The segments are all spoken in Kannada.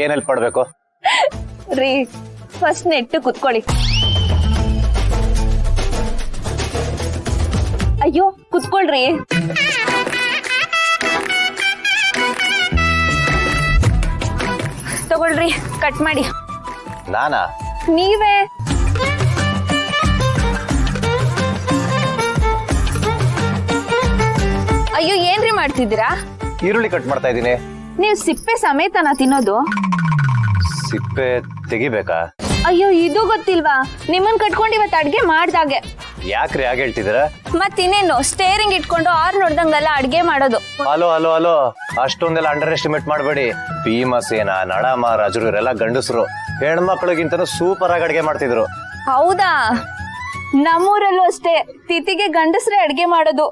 ಏನ್ ಹೆಲ್ಪ್ ಮಾಡ್ಬೇಕು? ರೀ ಫಸ್ಟ್ ನೆಟ್ಟು ಕುತ್ಕೊಳ್ಳಿ. ಅಯ್ಯೋ ಕುತ್ಕೊಳ್ರಿ. ತಗೊಳ್ರಿ ಕಟ್ ಮಾಡಿ. ನಾನಾ? ನೀವೇ. ಅಯ್ಯೋ ಏನ್ರಿ ಮಾಡ್ತಿದ್ದೀರಾ? ಈರುಳ್ಳಿ ಕಟ್ ಮಾಡ್ತಾ ಇದ್ದೀನಿ. ನೀವು ಸಿಪ್ಪೆ ಸಮೇತನ ತಿನ್ನೋದು? ಸಿಪ್ಪೆ ತೆಗಿಬೇಕಾ? ಅಯ್ಯೋ ಇದು ಗೊತ್ತಿಲ್ವಾ? ನಿಮ್ಮನ್ ಕಟ್ಕೊಂಡು ಇವತ್ತು ಅಡ್ಗೆ ಮಾಡ್ದಾಗೆ. ಯಾಕ್ರಿ ಹಾಗೆ ಹೇಳ್ತಿದ್ದೀರಾ? ಮತ್ತಿನ್ನೇನು ಸ್ಟೇರಿಂಗ್ ಇಟ್ಕೊಂಡು ಆರ್ ನೋಡ್ದಂಗೆಲ್ಲ ಅಡ್ಗೆ ಮಾಡೋದು. ಹಲೋ ಹಲೋ ಹಲೋ, ಅಷ್ಟೊಂದೆಲ್ಲ ಅಂಡರ್ ಎಸ್ಟಿಮೇಟ್ ಮಾಡಬೇಡಿ. ಭೀಮಸೇನ, ನಳ ಮಹಾರಾಜರು ಇವರೆಲ್ಲ ಗಂಡಸರು. ಹೆಣ್ಮಕ್ಳಿಗಿಂತನೂ ಸೂಪರ್ ಆಗಿ ಅಡ್ಗೆ ಮಾಡ್ತಿದ್ರು. ಹೌದಾ? ನಮ್ಮೂರಲ್ಲೂ ಅಷ್ಟೇ ತಿಥಿಗೆ ಗಂಡಸ್ರೆ ಅಡ್ಗೆ ಮಾಡೋದು.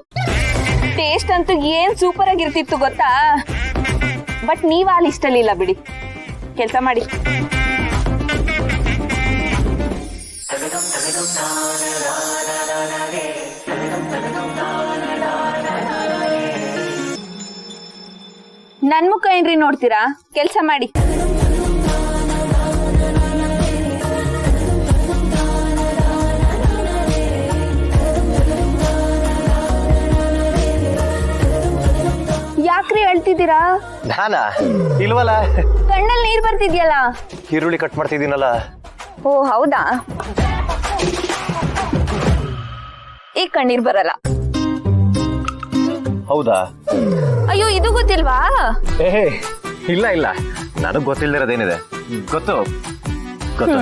ಟೇಸ್ಟ್ ಅಂತೂ ಏನ್ ಸೂಪರ್ ಆಗಿರ್ತಿತ್ತು ಗೊತ್ತಾ? ಬಟ್ ನೀವ್ ಅಲ್ಲಿ ಇಷ್ಟಲಿಲ್ಲ ಬಿಡಿ. ಕೆಲ್ಸ ಮಾಡಿ. ನನ್ ಮುಖ ಏನ್ರಿ ನೋಡ್ತೀರಾ? ಕೆಲ್ಸ ಮಾಡಿ. ಯಾಕ್ರಿ ಹೇಳ್ತಿದ್ದೀರಾ? ನಾನಾ? ಇಲ್ವಲ್ಲ. ಕಣ್ಣಲ್ಲಿ ನೀರ್ ಬರ್ತಿದ್ಯಲ್ಲ. ಈರುಳ್ಳಿ ಕಟ್ ಮಾಡ್ತಿದ್ದೀನಲ್ಲ. ಓ ಹೌದಾ? ಈ ಕಣ್ಣೀರ್ ಬರಲ್ಲ. ಹೌದಾ? ಅಯ್ಯೋ ಇದು ಗೊತ್ತಿಲ್ವಾ? ಏ ಇಲ್ಲ ಇಲ್ಲ, ನನಗ್ ಗೊತ್ತಿಲ್ದಿರೋದೇನಿದೆ. ಗೊತ್ತು ಗೊತ್ತು.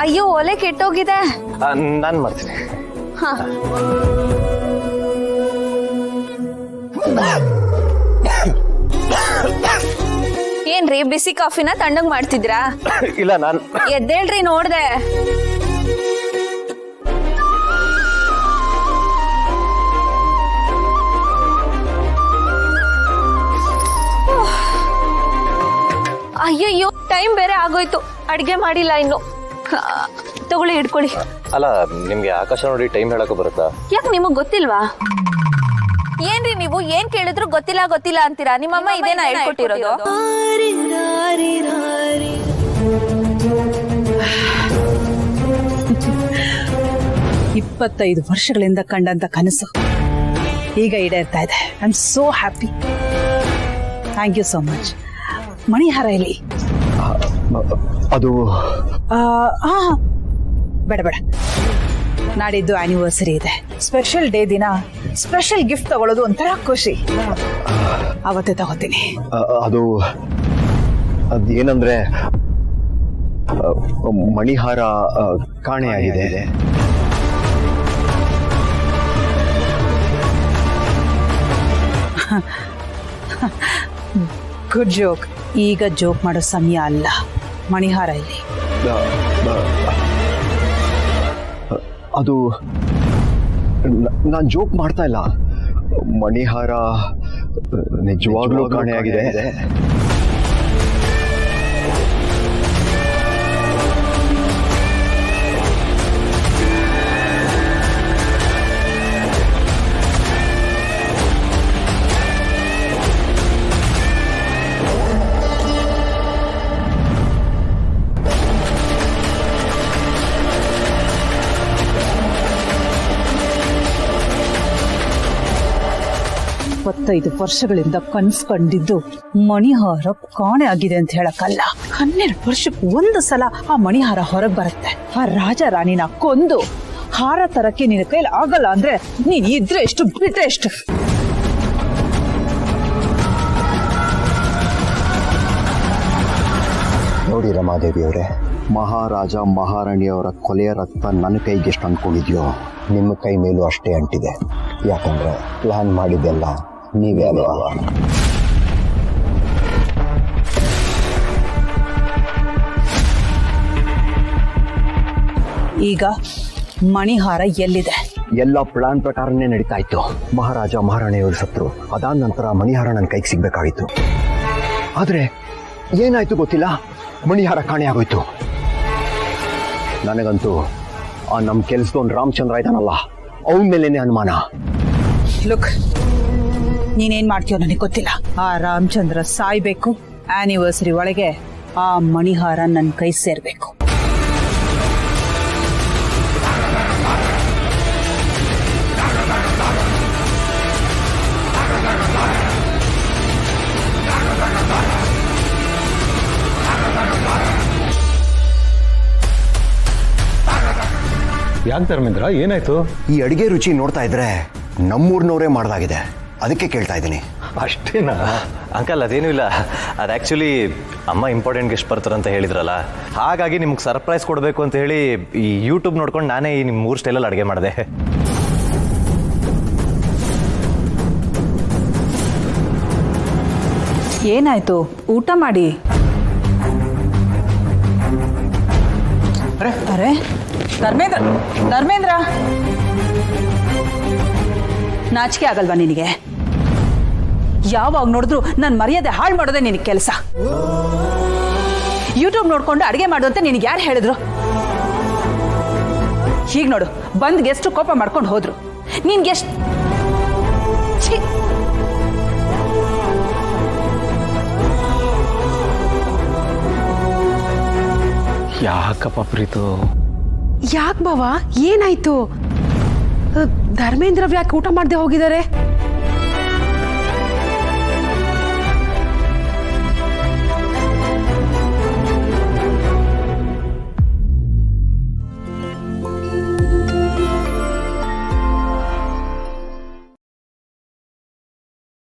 ಅಯ್ಯೋ ಒಲೆ ಕೆಟ್ಟೋಗಿದೆ. ನಾನ್ ಮಾಡ್ತೀನಿ. ಹ. ಏನ್ರಿ ಬಿಸಿ ಕಾಫಿನ ತಣ್ಣಗ್ ಮಾಡ್ತಿದ್ರಾ? ಇಲ್ಲ ನಾನ್ ಎದ್ದೇಳ್ರಿ ನೋಡ್ದೆ. ಅಯ್ಯಯ್ಯೋ ಟೈಮ್ ಬೇರೆ ಆಗೋಯ್ತು. ಅಡ್ಗೆ ಮಾಡಿಲ್ಲ ಇನ್ನು. ತಗೊಳ್ಳಿ ಹಿಡ್ಕೊಳ್ಳಿ. ಅಲ್ಲ, ನಿಮ್ಗೆ ಆಕಾಶ ನೋಡಿ ಟೈಮ್ ಹೇಳಕ್ ಬರುತ್ತಾ? ಯಾಕೆ ನಿಮಗ್ ಗೊತ್ತಿಲ್ವಾ? ಏನ್ರಿ ನೀವು ಏನ್ ಕೇಳಿದ್ರು ಗೊತ್ತಿಲ್ಲ ಗೊತ್ತಿಲ್ಲ ಅಂತೀರಾ? ನಿಮ್ಮಮ್ಮ ಇದೇನಾ ಹೇಳ್ಕೊಟ್ಟಿರೋದು? 25 ವರ್ಷಗಳಿಂದ ಕಂಡಂತ ಕನಸು ಈಗ ಈಡೇರ್ತಾ ಇದೆ. I am so happy. Thank you so much. ಮಣಿಹಾರ ಇಲ್ಲಿ. ಅದು ಬೇಡ ಬೇಡ, ನಾಡಿದ್ದು ಆನಿವರ್ಸರಿ ಇದೆ. ಸ್ಪೆಷಲ್ ಡೇ ದಿನ ಸ್ಪೆಷಲ್ ಗಿಫ್ಟ್ ತಗೊಳ್ಳೋದು ಒಂಥರ ಖುಷಿ. ಅವತ್ತೇ ತಗೋತೀನಿ. ಅದು ಅದೇನಂದ್ರೆ ಮಣಿಹಾರ ಕಾಣೆಯಾಗಿದೆ. Good joke. ಈಗ ಜೋಕ್ ಮಾಡೋ ಸಮಯ ಅಲ್ಲ. ಮಣಿಹಾರ ಇಲ್ಲಿ. ಅದು ನಾನ್ ಜೋಕ್ ಮಾಡ್ತಾ ಇಲ್ಲ. ಮಣಿಹಾರ ನಿಜವಾಗ್ಲೂ ಕಾಣೆಯಾಗಿದೆ. ಇಪ್ಪತ್ತೈದು ವರ್ಷಗಳಿಂದ ಕನ್ಸು ಕಂಡಿದ್ದು ಮಣಿಹಾರ ಕಾಣೆ ಆಗಿದೆ ಅಂತ ಹೇಳಕ್ಕಲ್ಲ. 12 ವರ್ಷಕ್ಕೆ ಒಂದು ಸಲ ಆ ಮಣಿಹಾರ ಹೊರಗೆ ಬರುತ್ತೆ. ಆ ರಾಜ ರಾಣಿನ ಕೊಂದು ಹಾರ ತರಕ್ಕೆ ನಿನ್ನ ಕೈಲಿ ಆಗಲ್ಲ ಅಂದ್ರೆ ನೀನ್ ಇದ್ರೆ ಎಷ್ಟು ಬಿಟ್ರೆ ಎಷ್ಟು. ನೋಡಿ ರಮಾದೇವಿಯವರೇ, ಮಹಾರಾಜ ಮಹಾರಾಣಿಯವರ ಕೊಲೆಯ ರಕ್ತ ನನ್ನ ಕೈಗೆ ಎಷ್ಟು ಅಂದ್ಕೊಂಡಿದ್ಯೋ ನಿಮ್ಮ ಕೈ ಮೇಲೂ ಅಷ್ಟೇ ಅಂಟಿದೆ. ಯಾಕಂದ್ರೆ ಪ್ಲಾನ್ ಮಾಡಿದ್ದೆಲ್ಲ ನೀವೇ ಅಲ್ವಾ? ಈಗ ಮಣಿಹಾರ ಎಲ್ಲಿದೆ? ಎಲ್ಲ ಪ್ಲಾನ್ ಪ್ರಕಾರನೇ ನಡೀತಾ ಇತ್ತು. ಮಹಾರಾಜ ಮಹಾರಾಣಿಯವರು ಸತ್ರು. ಅದಾದ ನಂತರ ಮಣಿಹಾರ ನನ್ನ ಕೈಗೆ ಸಿಗ್ಬೇಕಾಗಿತ್ತು. ಆದ್ರೆ ಏನಾಯ್ತು ಗೊತ್ತಿಲ್ಲ, ಮಣಿಹಾರ ಕಾಣೆಯಾಗೋಯ್ತು. ನನಗಂತೂ ಆ ನಮ್ಮ ಕೆಲ್ಸದವನ್ ರಾಮಚಂದ್ರ ಇದ್ದಾನಲ್ಲ, ಅವನ ಮೇಲೇನೆ ಅನುಮಾನ. ಲುಕ್, ನೀನೇನ್ ಮಾಡ್ತೀಯೋ ನನಗೆ ಗೊತ್ತಿಲ್ಲ. ಆ ರಾಮಚಂದ್ರ ಸಾಯ್ಬೇಕು. ಆನಿವರ್ಸರಿ ಒಳಗೆ ಆ ಮಣಿಹಾರ ನನ್ನ ಕೈ ಸೇರ್ಬೇಕು. ಯಾಕೆ ಧರ್ಮೇಂದ್ರ, ಏನಾಯ್ತು? ಈ ಅಡಿಗೆ ರುಚಿ ನೋಡ್ತಾ ಇದ್ರೆ ನಮ್ಮೂರ್ನವರೇ ಮಾಡ್ದಾಗಿದೆ, ಅದಕ್ಕೆ ಕೇಳ್ತಾ ಇದ್ದೀನಿ. ಅಷ್ಟೇನಾ? ಅಂಕಲ್ ಅದೇನೂ ಇಲ್ಲ, ಅದು ಆ್ಯಕ್ಚುಲಿ ಅಮ್ಮ ಇಂಪಾರ್ಟೆಂಟ್ ಗೆಸ್ಟ್ ಬರ್ತಾರಂತ ಹೇಳಿದ್ರಲ್ಲ, ಹಾಗಾಗಿ ನಿಮ್ಗೆ ಸರ್ಪ್ರೈಸ್ ಕೊಡಬೇಕು ಅಂತ ಹೇಳಿ ಈ ಯೂಟ್ಯೂಬ್ ನೋಡ್ಕೊಂಡು ನಾನೇ ಈ ನಿಮ್ಮ 3 ಸ್ಟೈಲಲ್ಲಿ ಅಡುಗೆ ಮಾಡಿದೆ. ಏನಾಯ್ತು? ಊಟ ಮಾಡಿ. ಅರೆ ಧರ್ಮೇಂದ್ರ, ಧರ್ಮೇಂದ್ರ, ನಾಚಿಕೆ ಆಗಲ್ವಾ ನಿನಗೆ? ಯಾವಾಗ ನೋಡಿದ್ರು ನನ್ನ ಮರ್ಯಾದೆ ಹಾಳು ಮಾಡೋದೇ ನಿನಗೆ ಕೆಲಸ. ಯೂಟ್ಯೂಬ್ ನೋಡ್ಕೊಂಡು ಅಡಿಗೆ ಮಾಡು ಅಂತ ನಿನಗೆ ಯಾರು ಹೇಳಿದ್ರು? ಹೀಗೆ ನೋಡು, ಬಂದ್ ಗೆಸ್ಟ್ ಕೋಪ ಮಾಡ್ಕೊಂಡು ಹೋದ್ರು. ನಿನ್ಗೆ ಎಷ್ಟು ಯಾಕಪ್ಪ ಪ್ರೀತು? ಯಾಕೆ ಬಾವ, ಏನಾಯ್ತು? ಧರ್ಮೇಂದ್ರ ಯಾಕೆ ಊಟ ಮಾಡದೆ ಹೋಗಿದ್ದಾರೆ?